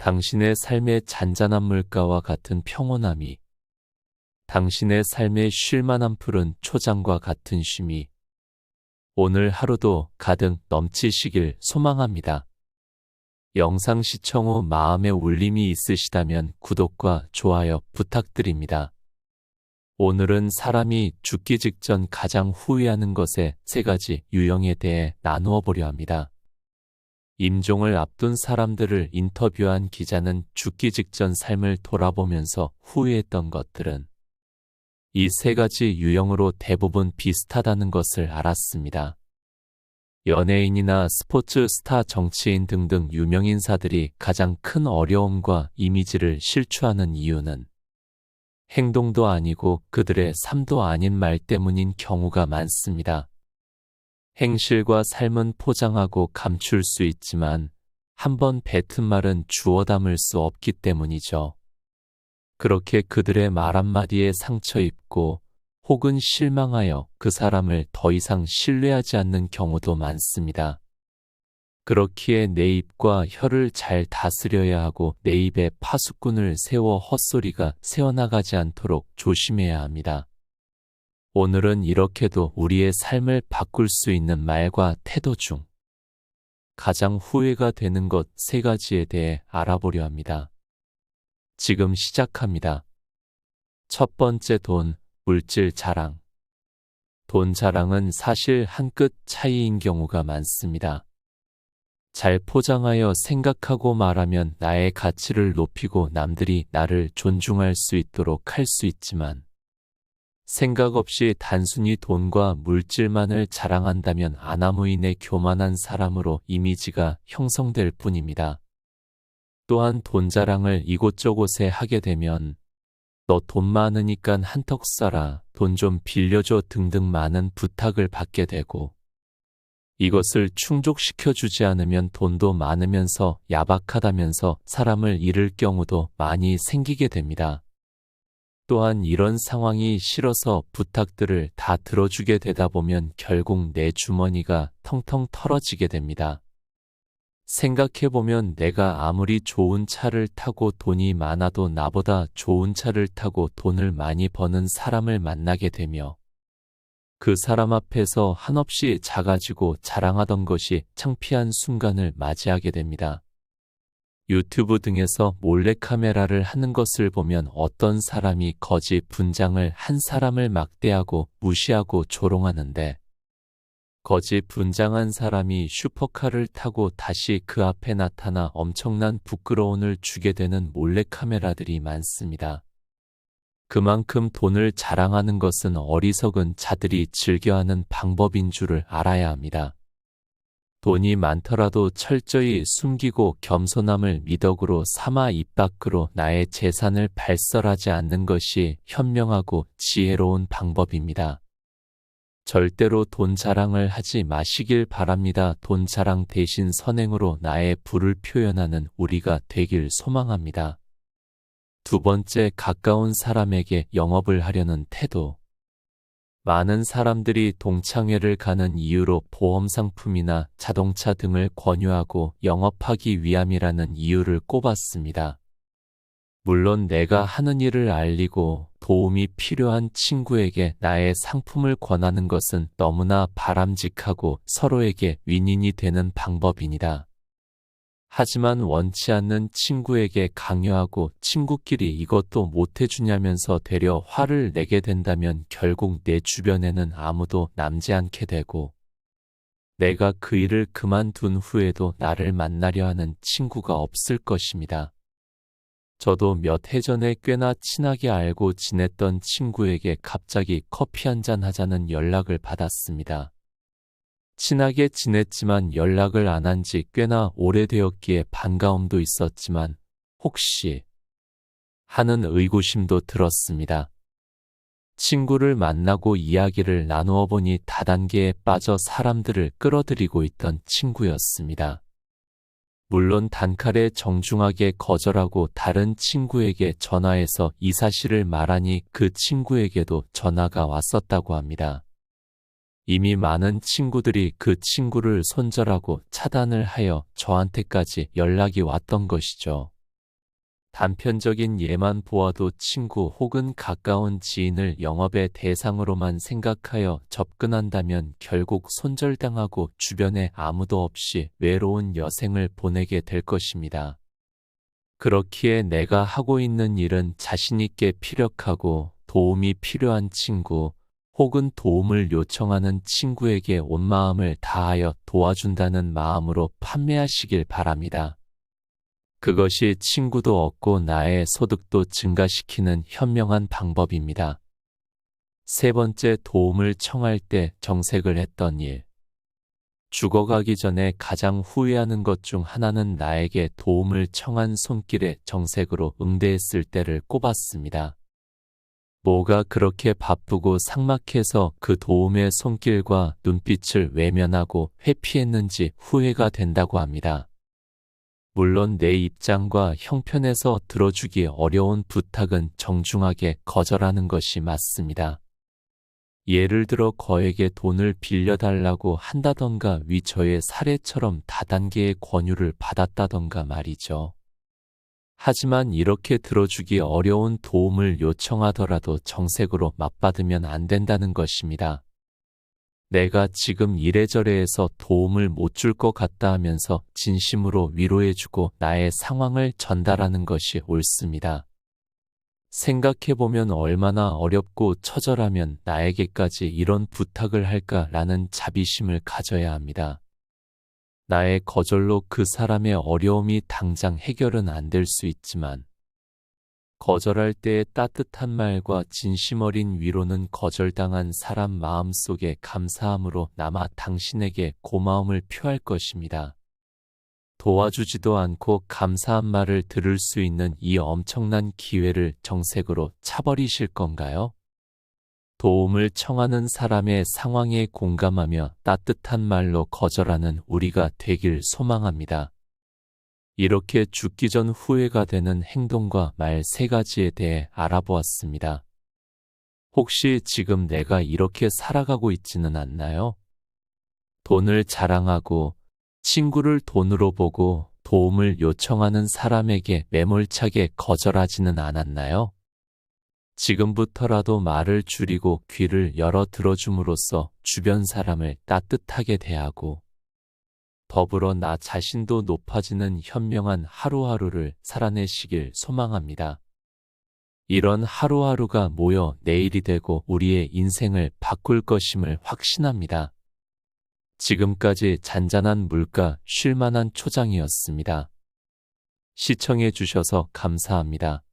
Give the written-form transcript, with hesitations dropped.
당신의 삶의 잔잔한 물가와 같은 평온함이, 당신의 삶의 쉴만한 푸른 초장과 같은 쉼이 오늘 하루도 가득 넘치시길 소망합니다. 영상 시청 후 마음에 울림이 있으시다면 구독과 좋아요 부탁드립니다. 오늘은 사람이 죽기 직전 가장 후회하는 것의 3가지 유형에 대해 나누어 보려 합니다. 임종을 앞둔 사람들을 인터뷰한 기자는 죽기 직전 삶을 돌아보면서 후회했던 것들은 이 3가지 유형으로 대부분 비슷하다는 것을 알았습니다. 연예인이나 스포츠 스타, 정치인 등등 유명인사들이 가장 큰 어려움과 이미지를 실추하는 이유는 행동도 아니고 그들의 삶도 아닌 말 때문인 경우가 많습니다. 행실과 삶은 포장하고 감출 수 있지만 한번 뱉은 말은 주워 담을 수 없기 때문이죠. 그렇게 그들의 말 한마디에 상처 입고 혹은 실망하여 그 사람을 더 이상 신뢰하지 않는 경우도 많습니다. 그렇기에 내 입과 혀를 잘 다스려야 하고 내 입에 파수꾼을 세워 헛소리가 새어나가지 않도록 조심해야 합니다. 오늘은 이렇게도 우리의 삶을 바꿀 수 있는 말과 태도 중 가장 후회가 되는 것 3가지에 대해 알아보려 합니다. 지금 시작합니다. 첫 번째, 돈, 물질 자랑. 돈 자랑은 사실 한 끗 차이인 경우가 많습니다. 잘 포장하여 생각하고 말하면 나의 가치를 높이고 남들이 나를 존중할 수 있도록 할 수 있지만 생각 없이 단순히 돈과 물질만을 자랑한다면 아나무인의 교만한 사람으로 이미지가 형성될 뿐입니다. 또한 돈 자랑을 이곳저곳에 하게 되면 너 돈 많으니까 한턱 쏴라, 돈 좀 빌려줘 등등 많은 부탁을 받게 되고 이것을 충족시켜주지 않으면 돈도 많으면서 야박하다면서 사람을 잃을 경우도 많이 생기게 됩니다. 또한 이런 상황이 싫어서 부탁들을 다 들어주게 되다 보면 결국 내 주머니가 텅텅 털어지게 됩니다. 생각해보면 내가 아무리 좋은 차를 타고 돈이 많아도 나보다 좋은 차를 타고 돈을 많이 버는 사람을 만나게 되며 그 사람 앞에서 한없이 작아지고 자랑하던 것이 창피한 순간을 맞이하게 됩니다. 유튜브 등에서 몰래카메라를 하는 것을 보면 어떤 사람이 거지 분장을 한 사람을 막대하고 무시하고 조롱하는데 거지 분장한 사람이 슈퍼카를 타고 다시 그 앞에 나타나 엄청난 부끄러움을 주게 되는 몰래카메라들이 많습니다. 그만큼 돈을 자랑하는 것은 어리석은 자들이 즐겨하는 방법인 줄을 알아야 합니다. 돈이 많더라도 철저히 숨기고 겸손함을 미덕으로 삼아 입 밖으로 나의 재산을 발설하지 않는 것이 현명하고 지혜로운 방법입니다. 절대로 돈 자랑을 하지 마시길 바랍니다. 돈 자랑 대신 선행으로 나의 부를 표현하는 우리가 되길 소망합니다. 두 번째, 가까운 사람에게 영업을 하려는 태도. 많은 사람들이 동창회를 가는 이유로 보험 상품이나 자동차 등을 권유하고 영업하기 위함이라는 이유를 꼽았습니다. 물론 내가 하는 일을 알리고 도움이 필요한 친구에게 나의 상품을 권하는 것은 너무나 바람직하고 서로에게 윈윈이 되는 방법입니다. 하지만 원치 않는 친구에게 강요하고 친구끼리 이것도 못해주냐면서 되려 화를 내게 된다면 결국 내 주변에는 아무도 남지 않게 되고 내가 그 일을 그만둔 후에도 나를 만나려 하는 친구가 없을 것입니다. 저도 몇 해 전에 꽤나 친하게 알고 지냈던 친구에게 갑자기 커피 한잔 하자는 연락을 받았습니다. 친하게 지냈지만 연락을 안 한 지 꽤나 오래되었기에 반가움도 있었지만 혹시 하는 의구심도 들었습니다. 친구를 만나고 이야기를 나누어 보니 다단계에 빠져 사람들을 끌어들이고 있던 친구였습니다. 물론 단칼에 정중하게 거절하고 다른 친구에게 전화해서 이 사실을 말하니 그 친구에게도 전화가 왔었다고 합니다. 이미 많은 친구들이 그 친구를 손절하고 차단을 하여 저한테까지 연락이 왔던 것이죠. 단편적인 예만 보아도 친구 혹은 가까운 지인을 영업의 대상으로만 생각하여 접근한다면 결국 손절당하고 주변에 아무도 없이 외로운 여생을 보내게 될 것입니다. 그렇기에 내가 하고 있는 일은 자신있게 피력하고 도움이 필요한 친구 혹은 도움을 요청하는 친구에게 온 마음을 다하여 도와준다는 마음으로 판매하시길 바랍니다. 그것이 친구도 얻고 나의 소득도 증가시키는 현명한 방법입니다. 세 번째, 도움을 청할 때 정색을 했던 일. 죽어가기 전에 가장 후회하는 것 중 하나는 나에게 도움을 청한 손길에 정색으로 응대했을 때를 꼽았습니다. 뭐가 그렇게 바쁘고 삭막해서 그 도움의 손길과 눈빛을 외면하고 회피했는지 후회가 된다고 합니다. 물론 내 입장과 형편에서 들어주기 어려운 부탁은 정중하게 거절하는 것이 맞습니다. 예를 들어 거액의 돈을 빌려달라고 한다던가 위처의 사례처럼 다단계의 권유를 받았다던가 말이죠. 하지만 이렇게 들어주기 어려운 도움을 요청하더라도 정색으로 맞받으면 안 된다는 것입니다. 내가 지금 이래저래해서 도움을 못 줄 것 같다 하면서 진심으로 위로해주고 나의 상황을 전달하는 것이 옳습니다. 생각해보면 얼마나 어렵고 처절하면 나에게까지 이런 부탁을 할까라는 자비심을 가져야 합니다. 나의 거절로 그 사람의 어려움이 당장 해결은 안 될 수 있지만 거절할 때의 따뜻한 말과 진심 어린 위로는 거절당한 사람 마음속에 감사함으로 남아 당신에게 고마움을 표할 것입니다. 도와주지도 않고 감사한 말을 들을 수 있는 이 엄청난 기회를 정색으로 차버리실 건가요? 도움을 청하는 사람의 상황에 공감하며 따뜻한 말로 거절하는 우리가 되길 소망합니다. 이렇게 죽기 전 후회가 되는 행동과 말 세 가지에 대해 알아보았습니다. 혹시 지금 내가 이렇게 살아가고 있지는 않나요? 돈을 자랑하고 친구를 돈으로 보고 도움을 요청하는 사람에게 매몰차게 거절하지는 않았나요? 지금부터라도 말을 줄이고 귀를 열어 들어줌으로써 주변 사람을 따뜻하게 대하고 더불어 나 자신도 높아지는 현명한 하루하루를 살아내시길 소망합니다. 이런 하루하루가 모여 내일이 되고 우리의 인생을 바꿀 것임을 확신합니다. 지금까지 잔잔한 물가 쉴만한 초장이었습니다. 시청해 주셔서 감사합니다.